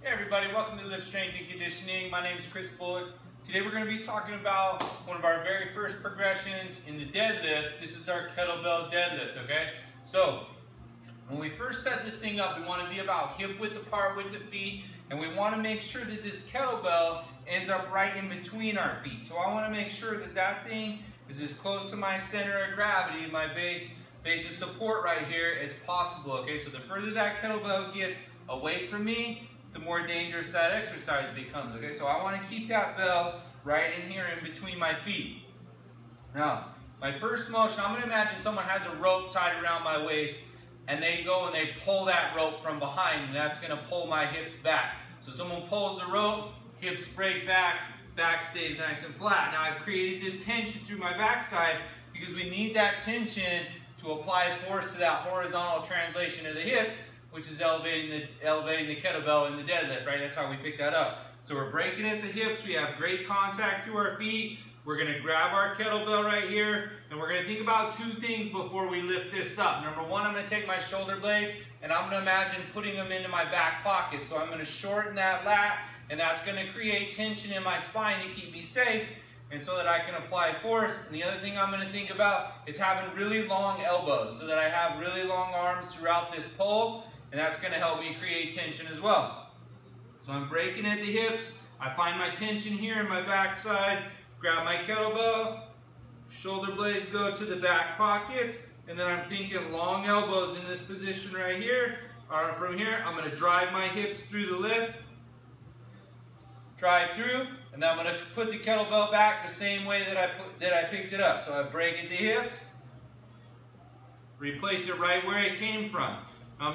Hey everybody, welcome to Lift Strength and Conditioning. My name is Chris Bullock. Today we're going to be talking about one of our very first progressions in the deadlift. This is our kettlebell deadlift, okay? So, when we first set this thing up, we want to be about hip width apart with the feet, and we want to make sure that this kettlebell ends up right in between our feet. So I want to make sure that that thing is as close to my center of gravity, my base of support right here as possible, okay? So the further that kettlebell gets away from me, the more dangerous that exercise becomes, okay? So I want to keep that bell right in here in between my feet. Now, my first motion, I'm going to imagine someone has a rope tied around my waist, and they go and they pull that rope from behind, and that's going to pull my hips back. So someone pulls the rope, hips break back, back stays nice and flat. Now I've created this tension through my backside because we need that tension to apply force to that horizontal translation of the hips, which is elevating the kettlebell in the deadlift, right? That's how we pick that up. So we're breaking at the hips, we have great contact through our feet. We're gonna grab our kettlebell right here, and we're gonna think about two things before we lift this up. Number one, I'm gonna take my shoulder blades, and I'm gonna imagine putting them into my back pocket. So I'm gonna shorten that lat, and that's gonna create tension in my spine to keep me safe, and so that I can apply force. And the other thing I'm gonna think about is having really long elbows, so that I have really long arms throughout this pole, and that's gonna help me create tension as well. So I'm breaking at the hips, I find my tension here in my backside, grab my kettlebell, shoulder blades go to the back pockets, and then I'm thinking long elbows in this position right here. Or from here, I'm gonna drive my hips through the lift, drive through, and then I'm gonna put the kettlebell back the same way that I picked it up. So I break at the hips, replace it right where it came from.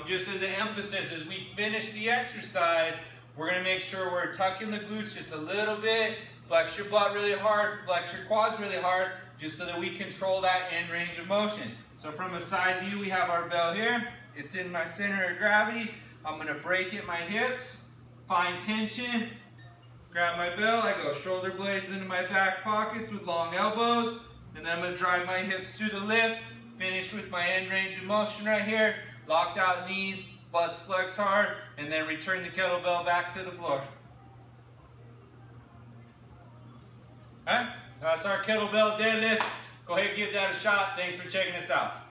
Just as an emphasis, as we finish the exercise, we're gonna make sure we're tucking the glutes just a little bit, flex your butt really hard, flex your quads really hard, just so that we control that end range of motion. So from a side view, we have our bell here. It's in my center of gravity. I'm gonna break at my hips, find tension, grab my bell, I go shoulder blades into my back pockets with long elbows, and then I'm gonna drive my hips through the lift, finish with my end range of motion right here, locked out knees, butts flex hard, and then return the kettlebell back to the floor. Alright, that's our kettlebell deadlift. Go ahead and give that a shot. Thanks for checking us out.